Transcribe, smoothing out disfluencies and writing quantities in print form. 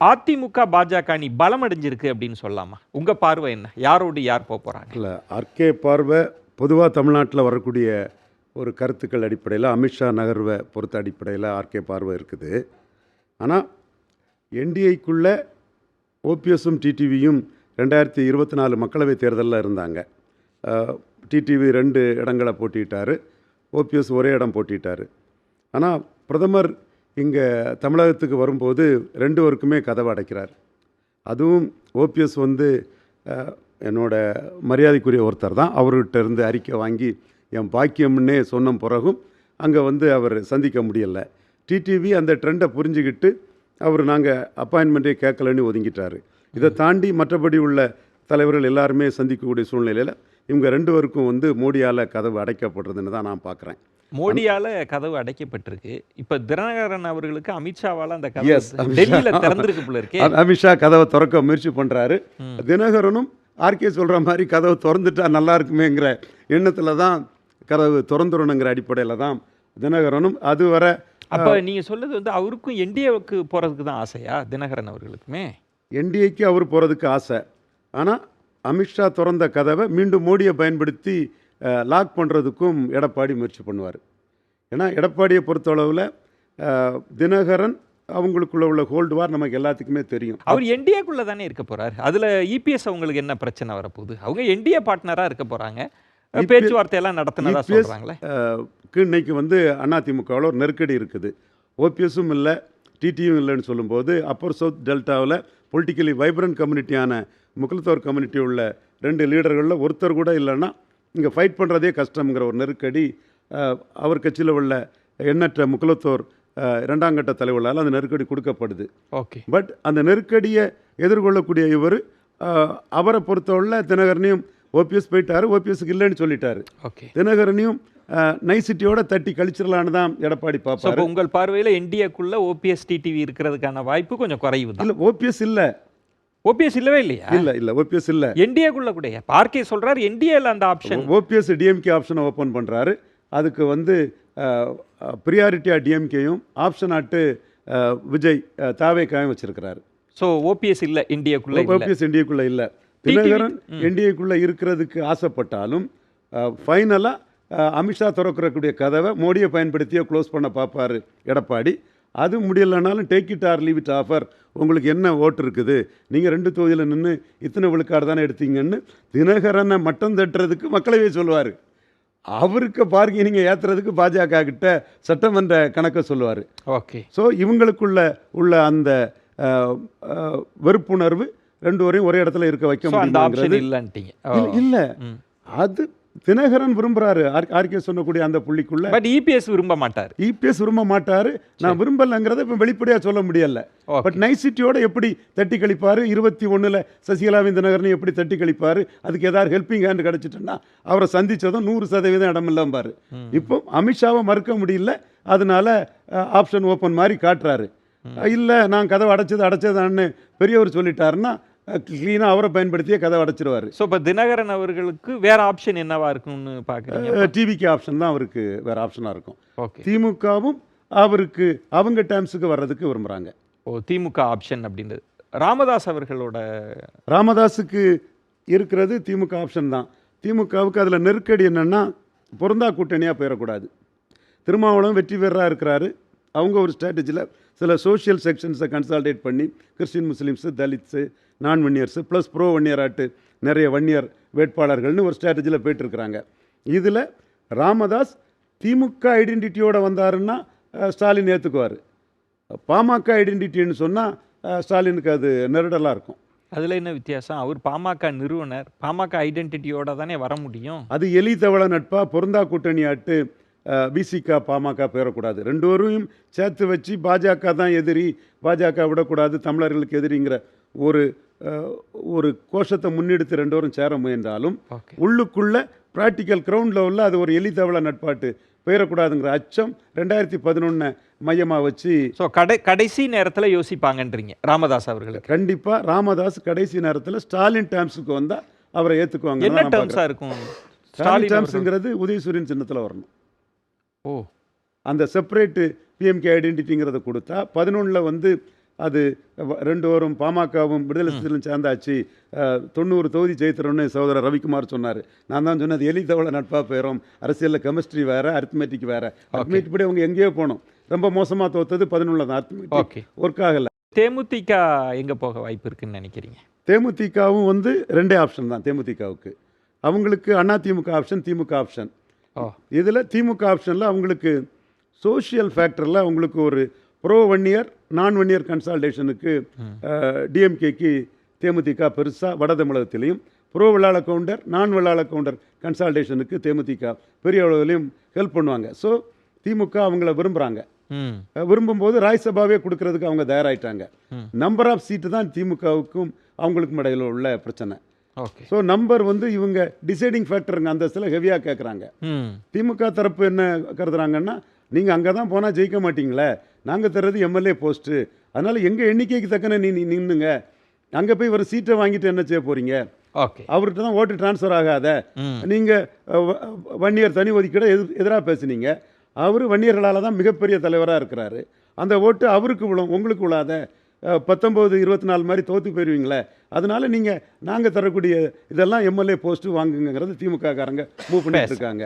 அதிமுக, பாஜக அணி பலம் அடைஞ்சிருக்கு அப்படின்னு சொல்லலாமா? உங்க பார்வை என்ன? யாரோடு யார் போறாங்க? இல்லை, ஆர்கே பார்வை பொதுவாக தமிழ்நாட்டில் வரக்கூடிய ஒரு கருத்துக்கள் அடிப்படையில் அமித்ஷா நகர்வை பொறுத்த அடிப்படையில் ஆர்கே பார்வை இருக்குது. ஆனால் என்டிஏக்குள்ளே ஓபிஎஸும் டிடிவியும் 2024 மக்களவைத் தேர்தலில் இருந்தாங்க. டிடிவி 2 இடங்களை போட்டிட்டார், ஓபிஎஸ் ஒரே இடம் போட்டிட்டார். ஆனால் பிரதமர் இங்கே தமிழகத்துக்கு வரும்போது 2 பேருக்குமே கதவை அடைக்கிறார். அதுவும் ஓபிஎஸ் என்னோட மரியாதைக்குரிய ஒருத்தர் தான். அவர்கிட்ட இருந்து அறிக்கை வாங்கி என் பாக்கியம்னே சொன்ன பிறகும் அங்கே அவர் சந்திக்க முடியலை. டிடிவி அந்த ட்ரெண்டை புரிஞ்சுக்கிட்டு அவர் நாங்கள் அப்பாயின்மெண்ட்டே கேட்கலன்னு ஒதுங்கிட்டார். இதை தாண்டி மற்றபடி உள்ள தலைவர்கள் எல்லாருமே சந்திக்கக்கூடிய சூழ்நிலையில் இவங்க 2 பேருக்கும் மோடியால் கதவு அடைக்கப்படுறதுன்னு தான் நான் பார்க்குறேன். மோடியால கதவு அடைக்கப்பட்டிருக்கு. இப்ப தினகரன் அவர்களுக்கு அமித்ஷாவால அந்த கதவு டெல்லியில திறந்திருக்கு போல இருக்கே. அமித்ஷா கதவை திறக்க முயற்சி பண்ணுறாரு. தினகரனும் ஆர்கே சொல்கிற மாதிரி கதவை திறந்துட்டா நல்லா இருக்குமேங்கிற எண்ணத்தில் தான் கதவு திறந்துடணுங்கிற அடிப்படையில் தான் தினகரனும் அதுவரை. அப்போ நீங்கள் சொல்லுது அவருக்கும் என்டிஏவுக்கு போகிறதுக்கு தான் ஆசையா? தினகரன் அவர்களுக்குமே என்டிஏக்கு அவர் போகிறதுக்கு ஆசை. ஆனால் அமித்ஷா திறந்த கதவை மீண்டும் மோடியை பயன்படுத்தி லாக் பண்ணுறதுக்கும் எடப்பாடி முயற்சி பண்ணுவார். ஏன்னா எடப்பாடியை பொறுத்தளவில் தினகரன் அவங்களுக்குள்ள உள்ள ஹோல்டு வார் நமக்கு எல்லாத்துக்குமே தெரியும். அவர் என்டிஏக்குள்ளே தானே இருக்க போகிறார். அதில் இபிஎஸ் அவங்களுக்கு என்ன பிரச்சனை வரப்போகுது? அவங்க என்டிஏ பார்ட்னராக இருக்க போகிறாங்க. பேச்சுவார்த்தையெல்லாம் நடத்தினதா சொல்கிறாங்களே. இன்னைக்கு அதிமுகவில் ஒரு நெருக்கடி இருக்குது. ஓபிஎஸும் இல்லை, டிடியும் இல்லைன்னு சொல்லும்போது அப்பர் சவுத் டெல்டாவில் பொலிட்டிக்கலி வைப்ரண்ட் கம்யூனிட்டியான முகல்தோர் கம்யூனிட்டி உள்ள 2 லீடர்களில் ஒருத்தர் கூட இல்லைன்னா இங்கே ஃபைட் பண்ணுறதே கஷ்டங்கிற ஒரு நெருக்கடி அவர் கட்சியில் உள்ள எண்ணற்ற முகலத்தோர் 2ஆம் கட்ட தலைவர்களால் அந்த நெருக்கடி கொடுக்கப்படுது. ஓகே. பட் அந்த நெருக்கடியை எதிர்கொள்ளக்கூடிய இவர் அவரை பொறுத்தவரை தினகரனையும் ஓபிஎஸ் போயிட்டார், ஓபிஎஸ்க்கு இல்லைன்னு சொல்லிட்டாரு. ஓகே. தினகரனையும் நைசிட்டியோட தட்டி கழிச்சிடலான்னு தான் எடப்பாடி பார்ப்பாரு. உங்கள் பார்வையில் என்டிஏக்குள்ள ஓபிஎஸ் டிடிவி இருக்கிறதுக்கான வாய்ப்பு கொஞ்சம் குறைவு தான். இல்லை, ஓபிஎஸ் இல்லை. ஓபிஎஸ் இல்லவே இல்லையா? இல்லை, ஓபிஎஸ் இல்லை. என்டிஏக்குள்ள கூட ஆர்கே சொல்றாரு என்டிஏல அந்த ஆப்ஷன். ஓபிஎஸ் டிஎம்கே ஆப்ஷனை ஓப்பன் பண்ணுறாரு. அதுக்கு ப்ரியாரிட்டியாக டிஎம்கேயும் ஆப்ஷன் ஆட்டு விஜய் தாவேக்காயும் வச்சிருக்கிறாரு. ஸோ ஓபிஎஸ் இல்லை என்டிஏக்குள்ள. ஓபிஎஸ் என்டிஏக்குள்ளே இல்லை. தினகரன் என்டிஏக்குள்ளே இருக்கிறதுக்கு ஆசைப்பட்டாலும் ஃபைனலாக அமித்ஷா திறக்கக்கூடிய கதவை மோடியை பயன்படுத்தியே க்ளோஸ் பண்ண பார்ப்பார் எடப்பாடி. அது முடியலைனாலும் take it or leave it offer, உங்களுக்கு என்ன ஓட்டு இருக்குது, நீங்கள் 2 தொகுதியில் நின்று இத்தனை விழுக்காடு தானே எடுத்தீங்கன்னு தினகரனை மட்டம் தட்டுறதுக்கு மக்களவே சொல்லுவார். அவருக்கு பார்க்கிங்க ஏற்றுறதுக்கு பாஜக கிட்ட சட்டமன்ற கணக்கை சொல்லுவார். ஓகே. ஸோ இவங்களுக்குள்ள உள்ள அந்த வெறுப்புணர்வு 2 பேரையும் ஒரே இடத்துல இருக்க வைக்க முடியும். இல்லை, அது தினகரன் விரும்புறாரு. ஆர்கே சொன்னக்கூடிய அந்த புள்ளிக்குள்ள. பட் இபிஎஸ் விரும்ப மாட்டார். இபிஎஸ் விரும்ப மாட்டாரு. நான் விரும்பலங்கிறத இப்போ வெளிப்படையாக சொல்ல முடியல. பட் நைசிட்டியோட எப்படி தட்டி கழிப்பாரு, 21 சசிகலாவின் தினகரனை எப்படி தட்டி கழிப்பாரு, அதுக்கு ஏதாவது ஹெல்பிங் ஹேண்ட் கிடைச்சிட்டுன்னா அவரை சந்திச்சதும் 100% இடம் இல்லாம்பாரு. இப்போ அமித்ஷாவை மறுக்க முடியல, அதனால ஆப்ஷன் ஓப்பன் மாதிரி காட்டுறாரு. இல்லை, நான் கதவை அடைச்சதான்னு பெரியவர் சொல்லிட்டாருன்னா கிளீனாக அவரை பயன்படுத்தியே கதை அடைச்சிருவார். ஸோ இப்போ தினகரன் அவர்களுக்கு வேற ஆப்ஷன் என்னவா இருக்கும்னு பார்க்குறீங்க? டிவிக்கு ஆப்ஷன் தான் அவருக்கு வேற ஆப்ஷனாக இருக்கும். ஓகே. திமுகவும் அவருக்கு அவங்க டேர்ம்ஸுக்கு வர்றதுக்கு விரும்புகிறாங்க. திமுக ஆப்ஷன் அப்படின்றது ராமதாஸுக்கு இருக்கிறது திமுக ஆப்ஷன் தான். திமுகவுக்கு அதில் நெருக்கடி என்னென்னா பொருந்தா கூட்டணியாக போயிடக்கூடாது. திருமாவளவன் வெற்றி பெறராக இருக்கிறாரு. அவங்க ஒரு ஸ்ட்ராட்டஜியில் சில சோஷியல் செக்ஷன்ஸை கன்சால்டேட் பண்ணி கிறிஸ்டின், முஸ்லீம்ஸு, தலித்ஸு, நான் வன்னியர்ஸு ப்ளஸ் ப்ரோ வன்னியராட்டு நிறைய வன்னியர் வேட்பாளர்கள்னு ஒரு ஸ்ட்ராட்டஜியில் போயிட்டுருக்குறாங்க. இதில் ராமதாஸ் திமுக ஐடென்டிட்டியோடு வந்தாருன்னா ஸ்டாலின் ஏற்றுக்குவார். பாமக ஐடென்டிட்டின்னு சொன்னால் ஸ்டாலினுக்கு அது நெருடலாக இருக்கும். அதில் என்ன வித்தியாசம்? அவர் பாமக நிறுவனர், பாமக ஐடென்டிட்டியோட தானே வர முடியும். அது எலி தவள நட்பா பொருந்தா கூட்டணியாட்டு பிசிக பாமக பெறக்கூடாது. 2 பேரையும் சேர்த்து வச்சு பாஜக தான் எதிரி, பாஜக விடக்கூடாது, தமிழர்களுக்கு எதிரிங்கிற ஒரு கோஷத்தை முன்னெடுத்து 2 பேரும் சேர முயன்றாலும் உள்ளுக்குள்ள ப்ராக்டிக்கல் கிரவுண்ட் லெவலில் அது ஒரு எலி தவள நட்பாட்டு பெயரக்கூடாதுங்கிற அச்சம் 2011 மையமாக வச்சு கடைசி நேரத்தில் யோசிப்பாங்கன்றீங்க ராமதாஸ் அவர்களுக்கு. கண்டிப்பாக ராமதாஸ் கடைசி நேரத்தில் ஸ்டாலின் டேர்ம்ஸுக்கு வந்தால் அவரை ஏற்றுக்குவாங்க. என்ன டேர்ம்ஸாக இருக்கும்? ஸ்டாலின் டேர்ம்ஸுங்கிறது உதயசூரியன் சின்னத்தில் வரணும். ஓ, அந்த செப்பரேட்டு பிஎம்கே ஐடென்டிட்டிங்கிறத கொடுத்தா 11 அது ரெண்டு வரும் பாமகவும் விடுதலை சிறுத்தைகளும் சேர்ந்தாச்சு 90 தொகுதி ஜெயித்தரோன்னு சகோதரர் ரவிக்குமார் சொன்னார். நான் தான் சொன்னது எலி தவளை நட்பாக போயிடும், அரசியலில் கெமிஸ்ட்ரி வேறு அரித்மெட்டிக் வேறு. அரித்மெட்டிக் படி அவங்க எங்கேயோ போகணும். ரொம்ப மோசமாக தோத்தது 11 தான். அரித்மெட்டிக் ஒர்க் ஆகலை. தேமுதிக எங்கே போக வாய்ப்பு இருக்குன்னு நினைக்கிறீங்க? தேமுதிகவும் வந்து ரெண்டே ஆப்ஷன் தான் தேமுதிகவுக்கு. அவங்களுக்கு அதிமுக ஆப்ஷன், திமுக ஆப்ஷன். இதில் திமுக ஆப்ஷனில் அவங்களுக்கு சோஷியல் ஃபேக்டரில் அவங்களுக்கு ஒரு ப்ரோ 1 இயர் நான் 1 இயர் கன்சால்டேஷனுக்கு டிஎம்கேக்கு தேமுதிக பெருசாக வட தமிழகத்திலையும், ப்ரோ வெள்ளாள கவுண்டர் நான் வெள்ளாள கவுண்டர் கன்சால்டேஷனுக்கு தேமுதிக பெரிய அளவுலையும் ஹெல்ப் பண்ணுவாங்க. ஸோ திமுக அவங்கள விரும்புகிறாங்க. விரும்பும்போது ராஜ்சபாவே கொடுக்கறதுக்கு அவங்க தயாராகிட்டாங்க. நம்பர் ஆஃப் சீட்டு தான் திமுகவுக்கும் அவங்களுக்கும் இடையில உள்ள பிரச்சனை. ஸோ நம்பர் வந்து இவங்க டிசைடிங் ஃபேக்டருங்க அந்த இடத்துல ஹெவியாக கேட்குறாங்க. திமுக தரப்பு என்ன கருதுறாங்கன்னா, நீங்கள் அங்கே தான் போனால் ஜெயிக்க மாட்டீங்களே, நாங்கள் தர்றது எம்எல்ஏ போஸ்ட்டு, அதனால் எங்கள் எண்ணிக்கைக்கு தக்கன நின்றுங்க, அங்கே போய் ஒரு சீட்டை வாங்கிட்டு என்ன செய்ய போகிறீங்க, அவர்கிட்ட தான் ஓட்டு டிரான்ஸ்ஃபர் ஆகாத, நீங்கள் 1 இயர் தனி ஒதுக்கீடு எதிராக பேசுனீங்க, அவர் வன்னியர்களால் தான் மிகப்பெரிய தலைவராக இருக்கிறாரு, அந்த ஓட்டு அவருக்கு விழும், உங்களுக்கு விழாத, 19, 24 மாதிரி தோற்று போயிடுவீங்களே, அதனால நீங்கள் நாங்கள் தரக்கூடிய இதெல்லாம் எம்எல்ஏ போஸ்ட்டு வாங்குங்கிறது திமுக காரங்க மூவ் பண்ணிட்டு இருக்காங்க.